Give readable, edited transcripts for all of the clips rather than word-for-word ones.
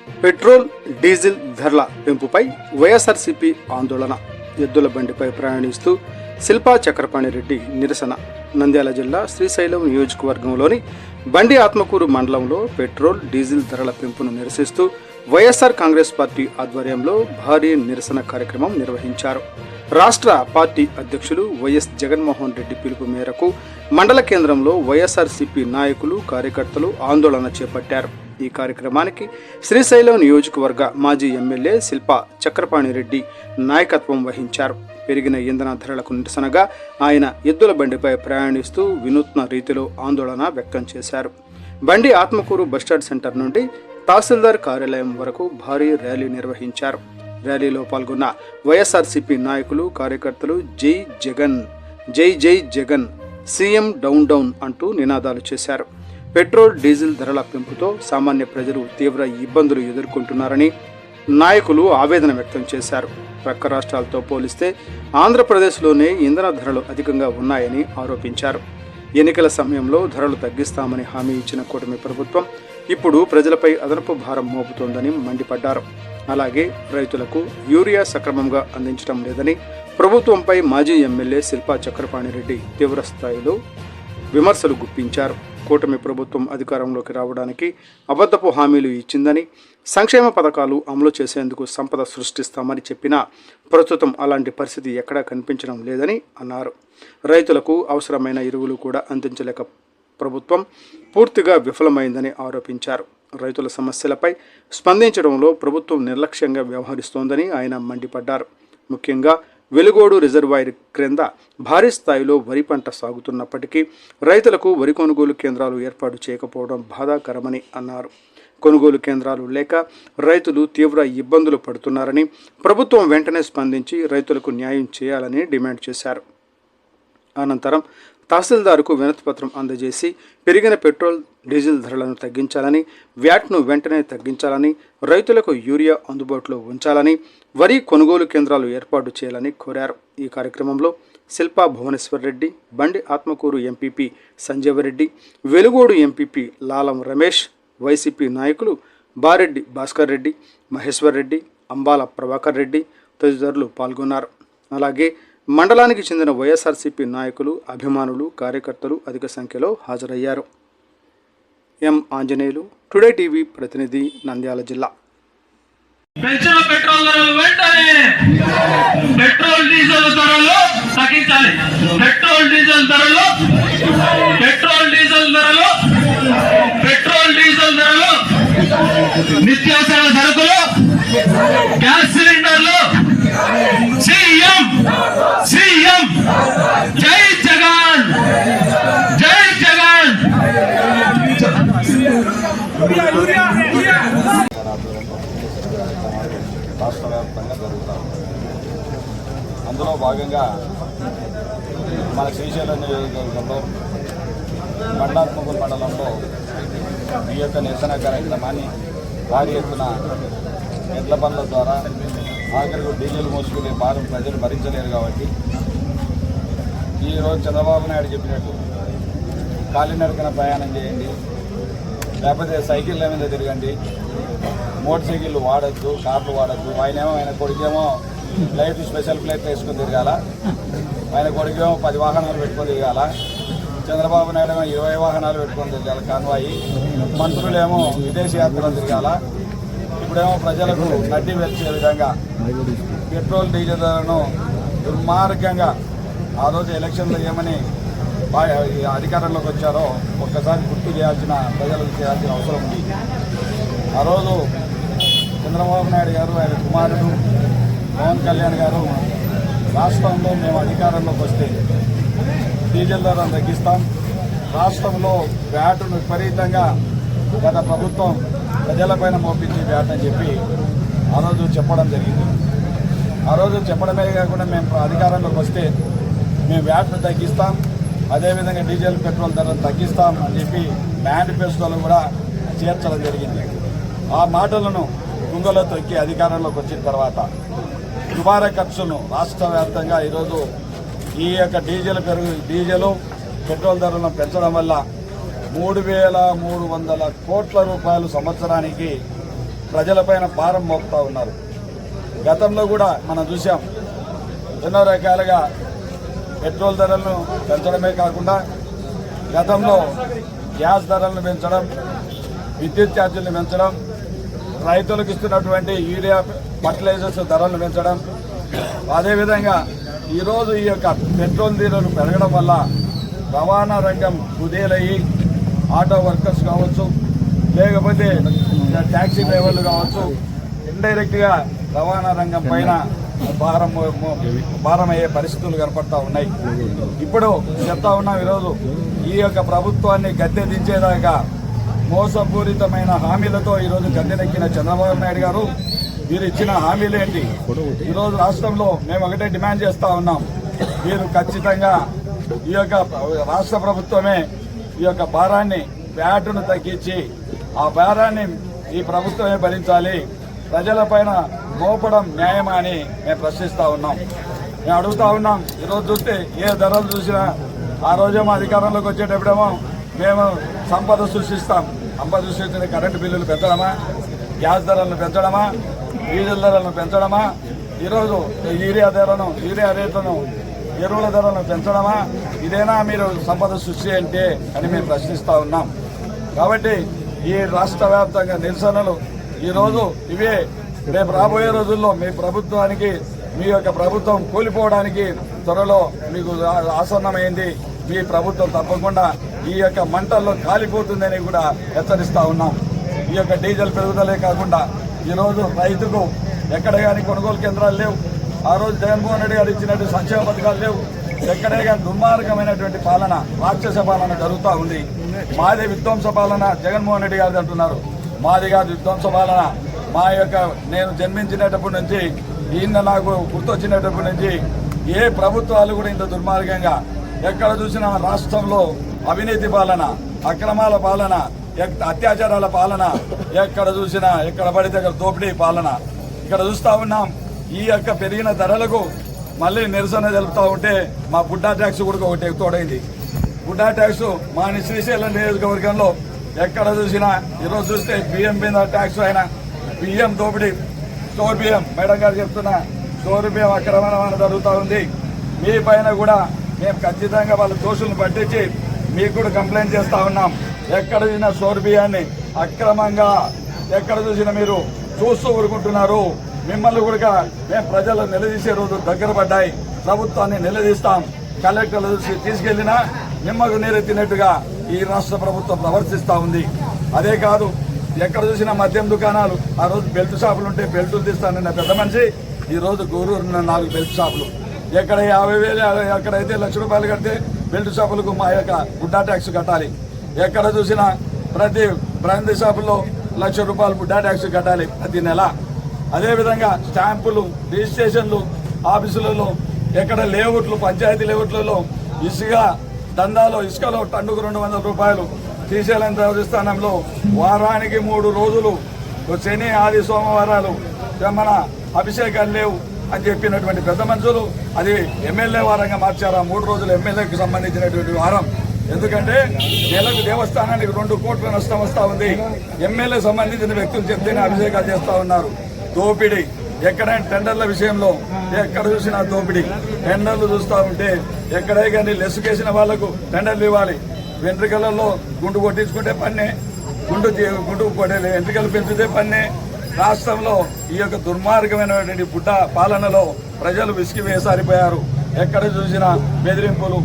Petrol diesel ధరల పెంపుపై వైఎస్ఆర్సీపీ ఆందోళన. ఎద్దుల బండిపై ప్రయాణిస్తూ శిల్పా చక్రపాణి రెడ్డి నిరసన. నంద్యాల జిల్లా శ్రీశైలం నియోజకవర్గంలోని బండి ఆత్మకూరు మండలంలో పెట్రోల్ డీజిల్ ధరల పెంపును నిరసిస్తూ వైఎస్ఆర్ కాంగ్రెస్ పార్టీ ఆధ్వర్యంలో భారీ నిరసన కార్యక్రమం నిర్వహించారు. రాష్ట్ర పార్టీ అధ్యక్షులు వైఎస్ జగన్మోహన్ రెడ్డి పిలుపు మేరకు మండల కేంద్రంలో వైఎస్ఆర్సీపీ నాయకులు కార్యకర్తలు ఆందోళన చేపట్టారు. ఈ కార్యక్రమానికి శ్రీశైలం నియోజకవర్గ మాజీ ఎమ్మెల్యే శిల్పా చక్రపాణి రెడ్డి నాయకత్వం వహించారు. పెరిగిన ఇంధన ధరలకు నిరసనగా ఆయన ఎద్దుల బండిపై ప్రయాణిస్తూ వినూత్న రీతిలో ఆందోళన వ్యక్తం చేశారు. బండి ఆత్మకూరు బస్టాండ్ సెంటర్ నుండి తహసీల్దార్ కార్యాలయం వరకు భారీ ర్యాలీ నిర్వహించారు. ర్యాలీలో పాల్గొన్న వైఎస్ఆర్సీపీ నాయకులు కార్యకర్తలు జై జగన్, జై జై జగన్, సీఎం డౌన్ డౌన్ అంటూ నినాదాలు చేశారు. పెట్రోల్ డీజిల్ ధరల పెంపుతో సామాన్య ప్రజలు తీవ్ర ఇబ్బందులు ఎదుర్కొంటున్నారని నాయకులు ఆవేదన వ్యక్తం చేశారు. ప్రక్క రాష్ట్రాలతో పోలిస్తే ఆంధ్రప్రదేశ్లోనే ఇంధన ధరలు అధికంగా ఉన్నాయని ఆరోపించారు. ఎన్నికల సమయంలో ధరలు తగ్గిస్తామని హామీ ఇచ్చిన కూటమి ప్రభుత్వం ఇప్పుడు ప్రజలపై అదనపు భారం మోపుతోందని మండిపడ్డారు. అలాగే రైతులకు యూరియా సక్రమంగా అందించడం లేదని ప్రభుత్వంపై మాజీ ఎమ్మెల్యే శిల్పా చక్రపాణి రెడ్డి తీవ్ర స్థాయిలో విమర్శలు గుప్పించారు. కూటమి ప్రభుత్వం అధికారంలోకి రావడానికి అబద్ధపు హామీలు ఇచ్చిందని, సంక్షేమ పథకాలు అమలు చేసేందుకు సంపద సృష్టిస్తామని చెప్పినా ప్రస్తుతం అలాంటి పరిస్థితి ఎక్కడా కనిపించడం లేదని అన్నారు. రైతులకు అవసరమైన ఎరువులు కూడా అందించలేక ప్రభుత్వం పూర్తిగా విఫలమైందని ఆరోపించారు. రైతుల సమస్యలపై స్పందించడంలో ప్రభుత్వం నిర్లక్ష్యంగా వ్యవహరిస్తోందని ఆయన మండిపడ్డారు. ముఖ్యంగా వెలుగోడు రిజర్వాయర్ క్రింద భారీ స్థాయిలో వరి పంట సాగుతున్నప్పటికీ రైతులకు వరి కొనుగోలు కేంద్రాలు ఏర్పాటు చేయకపోవడం బాధాకరమని అన్నారు. కొనుగోలు కేంద్రాలు లేక రైతులు తీవ్ర ఇబ్బందులు పడుతున్నారని, ప్రభుత్వం వెంటనే స్పందించి రైతులకు న్యాయం చేయాలని డిమాండ్ చేశారు. అనంతరం తహసీల్దార్కు వినతిపత్రం అందజేసి పెరిగిన పెట్రోల్ డీజిల్ ధరలను తగ్గించాలని, వ్యాట్ను వెంటనే తగ్గించాలని, రైతులకు యూరియా అందుబాటులో ఉంచాలని, వరి కొనుగోలు కేంద్రాలు ఏర్పాటు చేయాలని కోరారు. ఈ కార్యక్రమంలో Shilpa Bhuvaneshwar Reddy, Bandi Atmakur MPP Sanjeevareddy, Velugodu MPP Lalam Ramesh, YCP నాయకులు బారెడ్డి భాస్కర్ రెడ్డి, మహేశ్వర్ రెడ్డి, అంబాల ప్రభాకర్ రెడ్డి తదితరులు పాల్గొన్నారు. అలాగే మండలానికి చెందిన వైఎస్ఆర్సీపీ నాయకులు, అభిమానులు, కార్యకర్తలు అధిక సంఖ్యలో హాజరయ్యారు. ఎం ఆంజనేయులు, టుడే టీవీ ప్రతినిధి, నంద్యాల జిల్లా. పెంచిన పెట్రోల్ ధరలు వెంటనే పెట్రోల్ డీజిల్ ధరలు తగ్గించాలి. పెట్రోల్ డీజిల్ ధరలు నిత్యావసర సరుకులు, గ్యాస్ సిలిండర్లు, సీఎం జై జగన్, జై జగన్. రాష్ట్ర వ్యాప్తంగా జరుగుతూ ఉంది. అందులో భాగంగా మన శ్రీశైలం నియోజకవర్గంలో బండాత్మకూరు మండలంలో ఈ యొక్క నిరసన కార్యక్రమాన్ని భారీ ఎత్తున ఎడ్ల బండ్ల ద్వారా ఆఖరికి డీజిల్ మోసుకునే భారం ప్రజలు భరించలేరు కాబట్టి ఈరోజు చంద్రబాబు నాయుడు చెప్పినట్టు కాలినడకన ప్రయాణం చేయండి, లేకపోతే సైకిళ్ళ మీద తిరగండి, మోటార్ సైకిళ్ళు వాడద్దు, కార్లు వాడద్దు. ఆయన కొడుకేమో ఫ్లైట్ స్పెషల్ ఫ్లైట్ వేసుకొని తిరగాల, ఆయన కొడుకేమో 10 వాహనాలు పెట్టుకొని తిరగాల, చంద్రబాబు నాయుడు ఏమో 20 వాహనాలు పెట్టుకొని తిరగాల కాన్వాయి, మంత్రులేమో విదేశీ యాత్రలు తిరగాల. ఇప్పుడేమో ప్రజలకు నడ్డి వెలిచే విధంగా పెట్రోల్ డీజిల్ ధరలను దుర్మార్గంగా ఆ రోజు ఎలక్షన్లో ఏమని అధికారంలోకి వచ్చారో ఒక్కసారి గుర్తు ప్రజలకు చేయాల్సిన అవసరం ఉంది. ఆ రోజు చంద్రబాబు నాయుడు గారు, ఆయన కుమారుడు పవన్ కళ్యాణ్ గారు రాష్ట్రంలో మేము అధికారంలోకి వస్తే డీజిల్ ధరను తగ్గిస్తాం, రాష్ట్రంలో వ్యాటును విపరీతంగా గత ప్రభుత్వం ప్రజలపైన మోపించి వ్యాట్ అని చెప్పి ఆ రోజు చెప్పడం జరిగింది. ఆ రోజు చెప్పడమే కాకుండా మేము అధికారంలోకి వస్తే మేము వ్యాట్ను తగ్గిస్తాం, అదేవిధంగా డీజిల్ పెట్రోల్ ధరను తగ్గిస్తాం అని చెప్పి మేనిఫెస్టోలో కూడా చేర్చడం జరిగింది. ఆ మాటలను తుంగలో తొక్కి అధికారంలోకి వచ్చిన తర్వాత దుబారా ఖర్చును రాష్ట్ర వ్యాప్తంగా ఈరోజు ఈ యొక్క డీజిల్ పెట్రోల్ ధరలను పెంచడం వల్ల 3,300 కోట్ల రూపాయలు సంవత్సరానికి ప్రజలపైన భారం మోపుతా ఉన్నారు. గతంలో కూడా మనం చూసాం, ఎన్నో రకాలుగా పెట్రోల్ ధరలను పెంచడమే కాకుండా గతంలో గ్యాస్ ధరలను పెంచడం, విద్యుత్ ఛార్జీలను పెంచడం, రైతులకు ఇస్తున్నటువంటి యూరియా ఫర్టిలైజర్స్ ధరలను పెంచడం, అదేవిధంగా ఈరోజు ఈ యొక్క పెట్రోల్ ధరలు పెరగడం వల్ల రవాణా రంగం కుదేలయ్యి ఆటో వర్కర్స్ కావచ్చు, లేకపోతే ట్యాక్సీ డ్రైవర్లు కావచ్చు, ఇండైరెక్ట్గా రవాణా రంగం పైన భారమయ్యే పరిస్థితులు కనపడతా ఉన్నాయి. ఇప్పుడు చెప్తా ఉన్నాం, ఈరోజు ఈ యొక్క ప్రభుత్వాన్ని గద్దె దించేదాకా మోసపూరితమైన హామీలతో ఈరోజు గద్దెనెక్కిన చంద్రబాబు నాయుడు గారు వీరు ఇచ్చిన హామీలు ఏంటి? ఈరోజు రాష్ట్రంలో మేము ఒకటే డిమాండ్ చేస్తా ఉన్నాం, మీరు ఖచ్చితంగా ఈ యొక్క రాష్ట్ర ప్రభుత్వమే ఈ యొక్క భారాన్ని వ్యాటును తగ్గించి ఆ భారాన్ని ఈ ప్రభుత్వమే భరించాలి, ప్రజలపైన మోపడం న్యాయమా అని మేము ప్రశ్నిస్తూ ఉన్నాం. మేము అడుగుతా ఉన్నాం, ఈరోజు చూస్తే ఏ ధరలు చూసినా ఆ రోజేమో అధికారంలోకి వచ్చేటప్పుడేమో మేము సంపద సృష్టిస్తాం, సంపద సృష్టించిన కరెంటు బిల్లులు పెంచడమా, గ్యాస్ ధరలను పెంచడమా, డీజిల్ ధరలను పెంచడమా, ఈరోజు యూరియా రేట్లను ఎరువుల ధరలను పెంచడమా, ఇదేనా మీరు సంపద సృష్టి అంటే అని మేము ప్రశ్నిస్తూ ఉన్నాం. కాబట్టి ఈ రాష్ట్ర వ్యాప్తంగా నిరసనలు ఈరోజు ఇవే రేపు రాబోయే రోజుల్లో మీ ప్రభుత్వానికి, మీ యొక్క ప్రభుత్వం కూలిపోవడానికి త్వరలో మీకు ఆసన్నమైంది. మీ ప్రభుత్వం తప్పకుండా ఈ యొక్క మంటల్లో కాలిపోతుందని కూడా హెచ్చరిస్తా ఉన్నాం. ఈ యొక్క డీజిల్ పెరుగుదలే కాకుండా ఈరోజు రైతుకు ఎక్కడ కానీ కొనుగోలు కేంద్రాలు లేవు. ఆ రోజు జగన్మోహన్ రెడ్డి గారు ఇచ్చినట్టు సంక్షేమ పథకాలు లేవు. ఎక్కడే కానీ దుర్మార్గమైనటువంటి పాలన, రాక్షస పాలన జరుగుతూ ఉంది. మాది విధ్వంస పాలన జగన్మోహన్ రెడ్డి గారు అంటున్నారు. మాది కాదు విధ్వంస పాలన. మా యొక్క నేను జన్మించినప్పటి నుంచి ఈయన నాకు గుర్తొచ్చినప్పటి నుంచి ఏ ప్రభుత్వాలు కూడా ఇంత దుర్మార్గంగా ఎక్కడ చూసినా రాష్ట్రంలో అవినీతి పాలన, అక్రమాల పాలన, అత్యాచారాల పాలన, ఎక్కడ చూసినా ఎక్కడ పడితే అక్కడ దోపిడీ పాలన. ఇక్కడ చూస్తూ ఉన్నాం. ఈ యొక్క పెరిగిన ధరలకు మళ్ళీ నిరసన తెలుపుతూ ఉంటే మా బుడ్డా ట్యాక్స్ కూడా ఒకటి తోడైంది. బుడ్డా ట్యాక్స్ మా శ్రీశైలం నియోజకవర్గంలో ఎక్కడ చూసినా ఈరోజు చూస్తే బియ్యం మీద ట్యాక్స్ అయినా, బియ్యం దోపిడీ, స్టోర్ బియ్యం మేడం గారు చెప్తున్నా స్టోర్ బియ్యం అక్రమణ జరుగుతూ ఉంది. మీ పైన కూడా మేము ఖచ్చితంగా వాళ్ళ దోషులను పట్టించి మీకు కూడా కంప్లైంట్ చేస్తూ ఉన్నాం. ఎక్కడ చూసినా స్టోర్ బియ్యాన్ని అక్రమంగా ఎక్కడ చూసినా మీరు చూస్తూ ఊరుకుంటున్నారు. మిమ్మల్ని కూడా మేము ప్రజలు నిలదీసే రోజు దగ్గర పడ్డాయి. ప్రభుత్వాన్ని నిలదీస్తాం. కలెక్టర్లు తీసుకెళ్లినా నిమ్మకు నీరెత్తినట్టుగా ఈ రాష్ట్ర ప్రభుత్వం ప్రవర్తిస్తూ ఉంది. అదే కాదు, ఎక్కడ చూసినా మద్యం దుకాణాలు, ఆ రోజు బెల్ట్ షాపులు ఉంటే బెల్టులు తీస్తానన్న పెద్ద మనిషి ఈరోజు గూరూరు 4 బెల్ట్ షాపులు. ఎక్కడ 50,000 ఎక్కడైతే ₹1,00,000 కడితే బెల్ట్ షాపులకు మా యొక్క బుడ్డా ట్యాక్స్ కట్టాలి. ఎక్కడ చూసినా ప్రతి బ్రాండ్ షాపుల్లో ₹1,00,000 బుడ్డా ట్యాక్స్ కట్టాలి ప్రతి నెల. అదేవిధంగా స్టాంపులు, రిజిస్ట్రేషన్లు ఆఫీసులలో ఎక్కడ లేఅవుట్లు, పంచాయతీ లేఅవుట్లలో ఇసుక దందాలో ఇసుకలో టన్నుకు ₹200 శ్రీశైలం దేవస్థానంలో వారానికి 3 రోజులు శని, ఆది, సోమవారాలు మన అభిషేకాలు లేవు అని చెప్పినటువంటి పెద్ద మనుషులు అది ఎమ్మెల్యే వారంగా మార్చారు. 3 రోజులు ఎమ్మెల్యేకి సంబంధించినటువంటి వారం. ఎందుకంటే నెలకు దేవస్థానానికి 2 కోట్ల నష్టం వస్తూ ఉంది. ఎమ్మెల్యే సంబంధించిన వ్యక్తులు చెప్తేనే అభిషేకాలు చేస్తూ ఉన్నారు. దోపిడీ ఎక్కడైనా టెండర్ల విషయంలో ఎక్కడ చూసినా దోపిడీ. టెండర్లు చూస్తూ ఉంటే ఎక్కడే కానీ లెస్సుకేసిన వాళ్లకు టెండర్లు ఇవ్వాలి. వెంట్రుకలలో గుండు కొట్టించుకుంటే పన్నే, గుండు కొట్టే వెంట్రుకలు పెంచితే పన్నే. రాష్ట్రంలో ఈ యొక్క దుర్మార్గమైనటువంటి బుడ్డ పాలనలో ప్రజలు విసిగి వేసారిపోయారు. ఎక్కడ చూసినా బెదిరింపులు,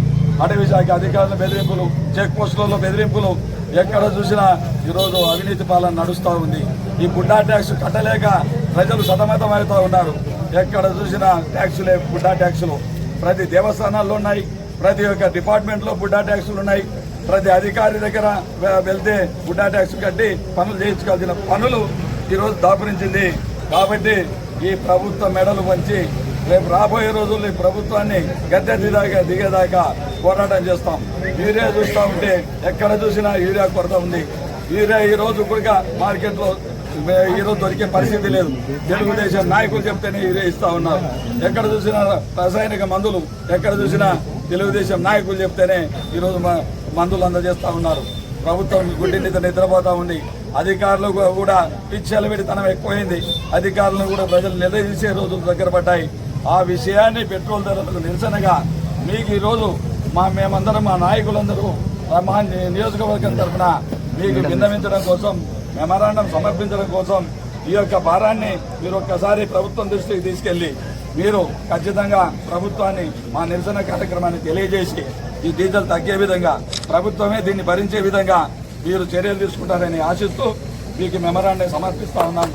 అటవీ శాఖ అధికారుల బెదిరింపులు, చెక్ పోస్టులలో బెదిరింపులు, ఎక్కడ చూసినా ఈరోజు అవినీతి పాలన నడుస్తూ ఉంది. ఈ బుడ్డా ట్యాక్స్ కట్టలేక ప్రజలు సతమతమవుతూ ఉన్నారు. ఎక్కడ చూసినా ట్యాక్సులే, బుడ్డా ట్యాక్సులు ప్రతి దేవస్థానాల్లో ఉన్నాయి. ప్రతి ఒక్క డిపార్ట్మెంట్లో బుడ్డా ట్యాక్సులు ఉన్నాయి. ప్రతి అధికారి దగ్గర వెళ్తే బుడ్డా ట్యాక్స్ కట్టి పనులు చేయించుకోవాల్సిన పనులు ఈరోజు దాపురించింది. కాబట్టి ఈ ప్రభుత్వ మెడలు వంచి రేపు రాబోయే రోజుల్లో ఈ ప్రభుత్వాన్ని గద్దె దిగేదాకా పోరాటం చేస్తాం. యూరియా చూస్తూ ఉంటే ఎక్కడ చూసినా యూరియా కొరత ఉంది. యూరియా ఈ రోజు కూడా మార్కెట్లో ఈరోజు దొరికే పరిస్థితి లేదు. తెలుగుదేశం నాయకులు చెప్తేనే యూరియా ఇస్తా ఉన్నారు. ఎక్కడ చూసినా రసాయనిక మందులు, ఎక్కడ చూసినా తెలుగుదేశం నాయకులు చెప్తేనే ఈరోజు మందులు అందజేస్తూ ఉన్నారు. ప్రభుత్వం గుడ్డింటితో నిద్రపోతా ఉంది. అధికారులు కూడా పిచ్చెలవిడితనం ఎక్కువైంది. అధికారులను కూడా ప్రజలు నిలదీసే రోజులు దగ్గర పడ్డాయి. ఆ విషయాన్ని పెట్రోల్ ధరలకు నిరసనగా మీకు ఈరోజు మేమందరం మా నాయకులందరూ మా నియోజకవర్గం తరఫున మీకు విన్నవించడం కోసం, మెమరాండం సమర్పించడం కోసం ఈ యొక్క భారాన్ని మీరు ఒక్కసారి ప్రభుత్వం దృష్టికి తీసుకెళ్లి మీరు ఖచ్చితంగా ప్రభుత్వాన్ని మా నిరసన కార్యక్రమాన్ని తెలియజేసి ఈ డీజిల్ తగ్గే విధంగా, ప్రభుత్వమే దీన్ని భరించే విధంగా మీరు చర్యలు తీసుకుంటారని ఆశిస్తూ మీకు మెమరాండం సమర్పిస్తా ఉన్నాం.